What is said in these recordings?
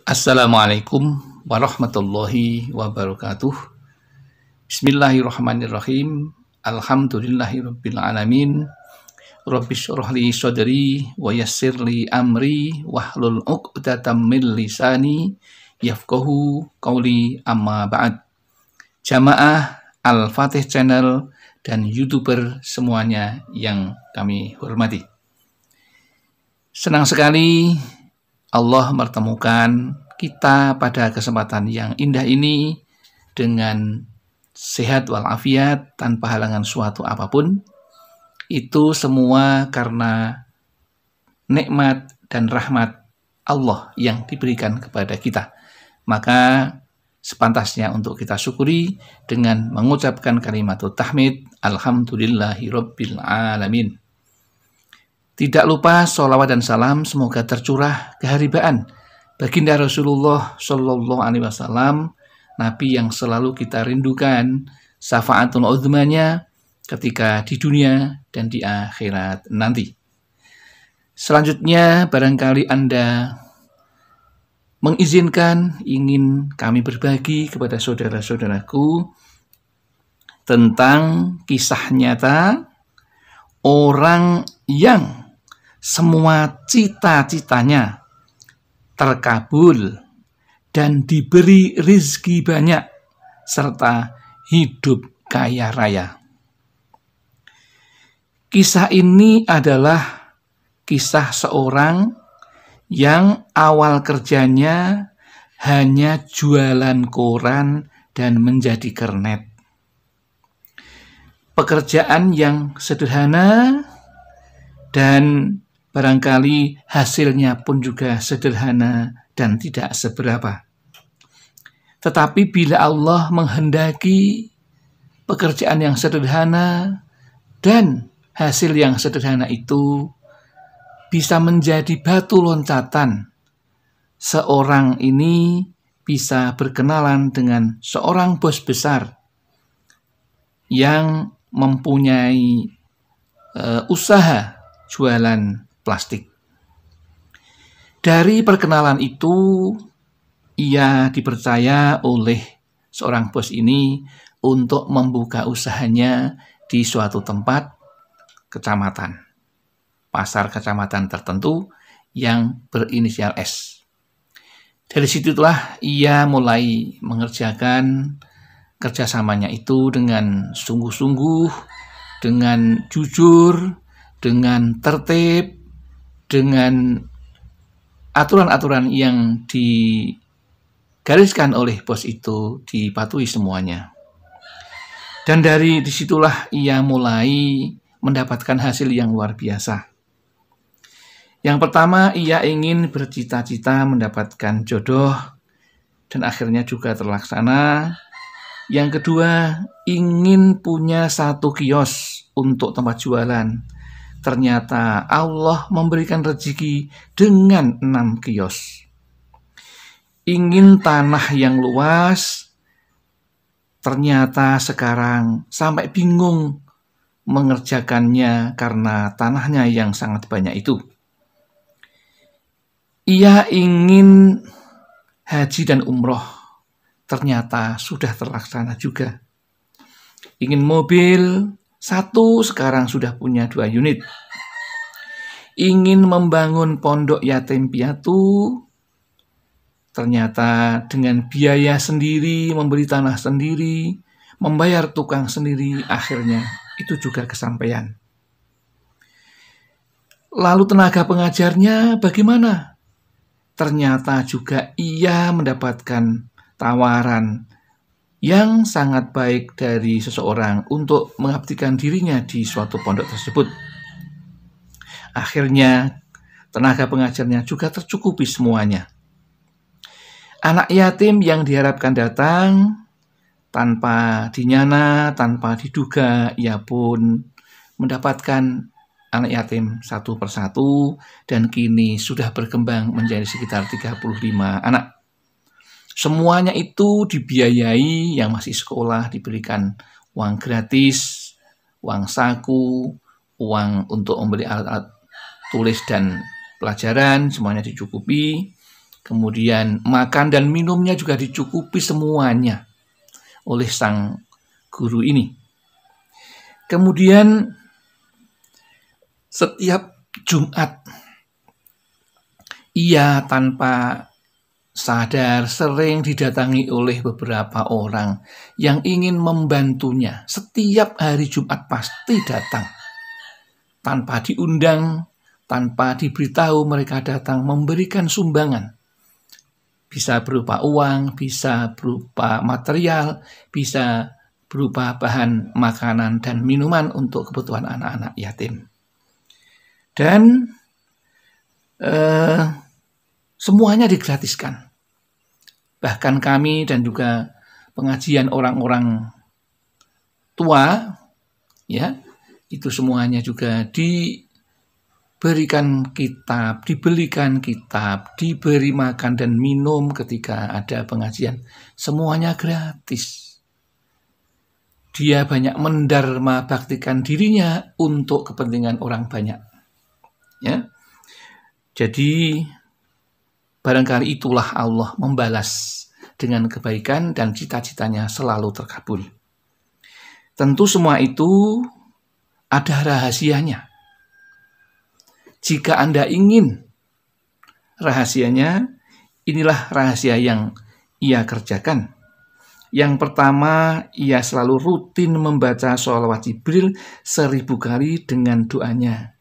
Assalamualaikum warahmatullahi wabarakatuh. Bismillahirrahmanirrahim. Alhamdulillahirabbil alamin. Rabbi shrah li sadri wa yassir li amri wahlul 'uqdatam min lisani yafqahu qauli, amma ba'd. Jamaah Al-Fatih Channel dan YouTuber semuanya yang kami hormati. Senang sekali Allah mempertemukan kita pada kesempatan yang indah ini dengan sehat walafiat tanpa halangan suatu apapun. Itu semua karena nikmat dan rahmat Allah yang diberikan kepada kita. Maka sepantasnya untuk kita syukuri dengan mengucapkan kalimat tahmid, alhamdulillahirabbil alamin. Tidak lupa sholawat dan salam semoga tercurah keharibaan baginda Rasulullah Shallallahu Alaihi Wasallam, Nabi yang selalu kita rindukan syafaatul uzmanya ketika di dunia dan di akhirat nanti. Selanjutnya barangkali Anda mengizinkan ingin kami berbagi kepada saudara-saudaraku tentang kisah nyata orang yang semua cita-citanya terkabul dan diberi rizki banyak serta hidup kaya raya. Kisah ini adalah kisah seorang yang awal kerjanya hanya jualan koran dan menjadi kernet. Pekerjaan yang sederhana dan barangkali hasilnya pun juga sederhana dan tidak seberapa. Tetapi bila Allah menghendaki pekerjaan yang sederhana dan hasil yang sederhana itu bisa menjadi batu loncatan, seorang ini bisa berkenalan dengan seorang bos besar yang mempunyai usaha jualan plastik. Dari perkenalan itu, ia dipercaya oleh seorang bos ini untuk membuka usahanya di suatu tempat kecamatan, pasar kecamatan tertentu yang berinisial S. Dari situlah ia mulai mengerjakan kerjasamanya itu dengan sungguh-sungguh, dengan jujur, dengan tertib, dengan aturan-aturan yang digariskan oleh bos itu dipatuhi semuanya. Dan dari disitulah ia mulai mendapatkan hasil yang luar biasa. Yang pertama, ia ingin bercita-cita mendapatkan jodoh dan akhirnya juga terlaksana. Yang kedua, ingin punya satu kios untuk tempat jualan. Ternyata Allah memberikan rezeki dengan 6 kios. Ingin tanah yang luas, ternyata sekarang sampai bingung mengerjakannya karena tanahnya yang sangat banyak itu. Ia ingin haji dan umroh, ternyata sudah terlaksana juga. Ingin mobil, 1, sekarang sudah punya 2 unit. Ingin membangun pondok yatim piatu, ternyata dengan biaya sendiri, membeli tanah sendiri, membayar tukang sendiri, akhirnya itu juga kesampaian. Lalu tenaga pengajarnya bagaimana? Ternyata juga ia mendapatkan tawaran yang sangat baik dari seseorang untuk mengabdikan dirinya di suatu pondok tersebut. Akhirnya tenaga pengajarnya juga tercukupi semuanya. Anak yatim yang diharapkan datang tanpa dinyana, tanpa diduga, ia pun mendapatkan anak yatim satu persatu dan kini sudah berkembang menjadi sekitar 35 anak. Semuanya itu dibiayai, yang masih sekolah diberikan uang gratis, uang saku, uang untuk membeli alat-alat tulis dan pelajaran, semuanya dicukupi. Kemudian makan dan minumnya juga dicukupi semuanya oleh sang guru ini. Kemudian setiap Jumat ia tanpa sadar sering didatangi oleh beberapa orang yang ingin membantunya. Setiap hari Jumat pasti datang. Tanpa diundang, tanpa diberitahu, mereka datang memberikan sumbangan. Bisa berupa uang, bisa berupa material, bisa berupa bahan makanan dan minuman untuk kebutuhan anak-anak yatim. Dan semuanya digratiskan. Bahkan kami dan juga pengajian orang-orang tua, ya, itu semuanya juga diberikan kitab, dibelikan kitab, diberi makan dan minum ketika ada pengajian. Semuanya gratis. Dia banyak mendarma baktikan dirinya untuk kepentingan orang banyak. Ya. Jadi barangkali itulah Allah membalas dengan kebaikan dan cita-citanya selalu terkabul. Tentu semua itu ada rahasianya. Jika Anda ingin rahasianya, inilah rahasia yang ia kerjakan. Yang pertama, ia selalu rutin membaca sholawat Jibril 1000 kali dengan doanya.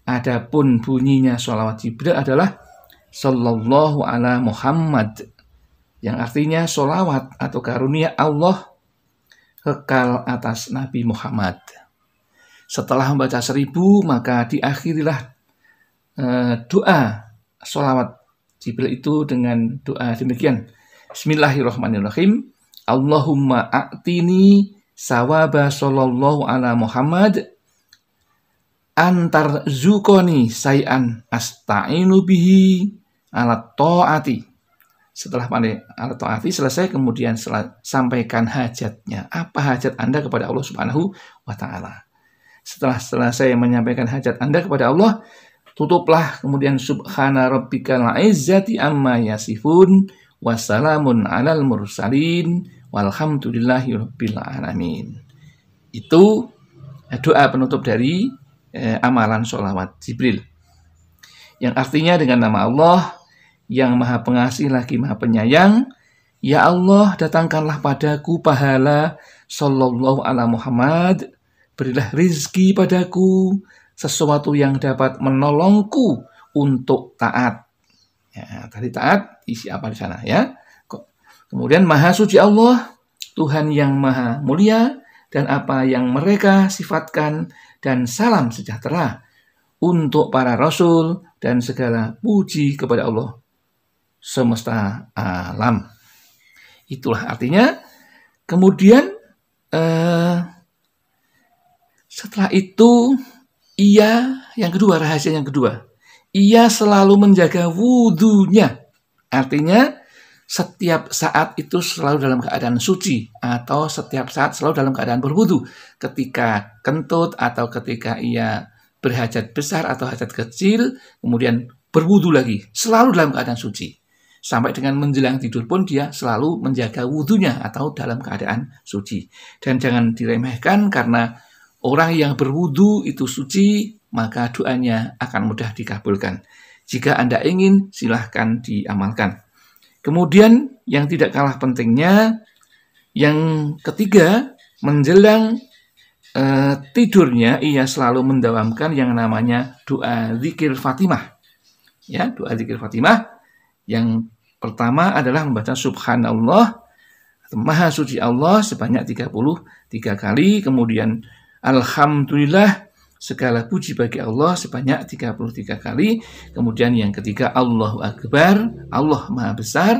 Adapun bunyinya sholawat Jibril adalah Sallallahu ala Muhammad, yang artinya sholawat atau karunia Allah kekal atas Nabi Muhammad. Setelah membaca 1000, maka diakhirilah doa sholawat Jibril itu dengan doa demikian. Bismillahirrahmanirrahim. Allahumma a'tini sawaba sallallahu ala Muhammad antar zukoni say'an asta'inu bihi ala ta'ati. Setelah pandai ala ta'ati selesai, kemudian sampaikan hajatnya. Apa hajat Anda kepada Allah Subhanahu wa ta'ala? Setelah selesai menyampaikan hajat Anda kepada Allah, tutuplah kemudian subhana rabbikal izzati amma yasifun wassalamun alal mursalin walhamdulillahi rabbil alamin. Itu doa penutup dari amalan sholawat Jibril, yang artinya dengan nama Allah yang maha pengasih lagi maha penyayang, ya Allah datangkanlah padaku pahala sallallahu ala Muhammad, berilah rizki padaku sesuatu yang dapat menolongku untuk taat. Ya, tadi taat isi apa di sana ya? Kemudian maha suci Allah, Tuhan yang maha mulia dan apa yang mereka sifatkan, dan salam sejahtera untuk para rasul dan segala puji kepada Allah semesta alam. Itulah artinya. Kemudian setelah itu yang kedua, rahasia yang kedua, ia selalu menjaga wudhunya. Artinya setiap saat itu selalu dalam keadaan suci, atau setiap saat selalu dalam keadaan berwudhu. Ketika kentut atau ketika ia berhajat besar atau hajat kecil, kemudian berwudhu lagi, selalu dalam keadaan suci. Sampai dengan menjelang tidur pun dia selalu menjaga wudhunya atau dalam keadaan suci. Dan jangan diremehkan, karena orang yang berwudhu itu suci, maka doanya akan mudah dikabulkan. Jika Anda ingin, silahkan diamalkan. Kemudian yang tidak kalah pentingnya, yang ketiga, menjelang tidurnya ia selalu mendawamkan yang namanya doa zikir Fatimah. Ya, doa zikir Fatimah yang pertama adalah membaca Subhanallah, Maha Suci Allah sebanyak 33 kali, kemudian Alhamdulillah, segala puji bagi Allah sebanyak 33 kali. Kemudian yang ketiga, Allahu Akbar, Allah Maha Besar,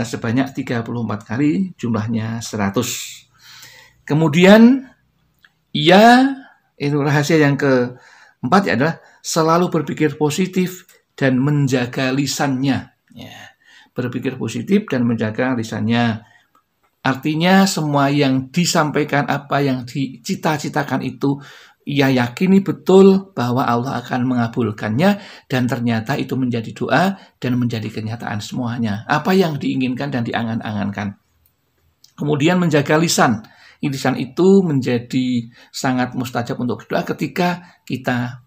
sebanyak 34 kali, jumlahnya 100. Kemudian itu rahasia yang keempat adalah selalu berpikir positif dan menjaga lisannya. Ya, berpikir positif dan menjaga lisannya. Artinya semua yang disampaikan, apa yang dicita-citakan itu ia yakini betul bahwa Allah akan mengabulkannya, dan ternyata itu menjadi doa dan menjadi kenyataan semuanya. Apa yang diinginkan dan diangan-angankan. Kemudian menjaga lisan. Lisan itu menjadi sangat mustajab untuk doa ketika kita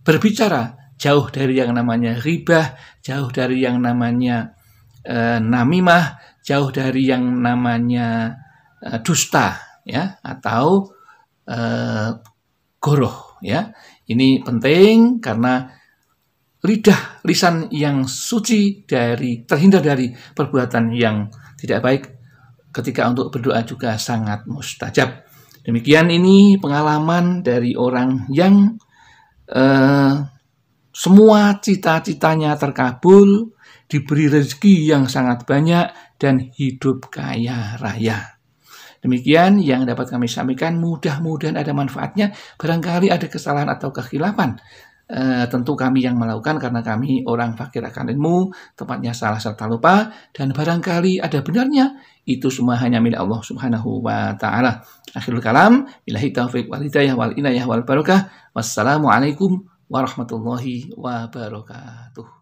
berbicara jauh dari yang namanya ribah, jauh dari yang namanya namimah, jauh dari yang namanya dusta, ya, atau goroh, ya. Ini penting karena lisan yang suci terhindar dari perbuatan yang tidak baik ketika untuk berdoa juga sangat mustajab. Demikian ini pengalaman dari orang yang semua cita-citanya terkabul, diberi rezeki yang sangat banyak, dan hidup kaya raya. Demikian yang dapat kami sampaikan, mudah-mudahan ada manfaatnya. Barangkali ada kesalahan atau kekhilafan, tentu kami yang melakukan karena kami orang fakir akan ilmu, tempatnya salah serta lupa, dan barangkali ada benarnya, itu semua hanya milik Allah Subhanahu wa Ta'ala. Akhirul kalam, billahi taufiq wal hidayah wal inayah wal barakah. Wassalamualaikum warahmatullahi wabarakatuh.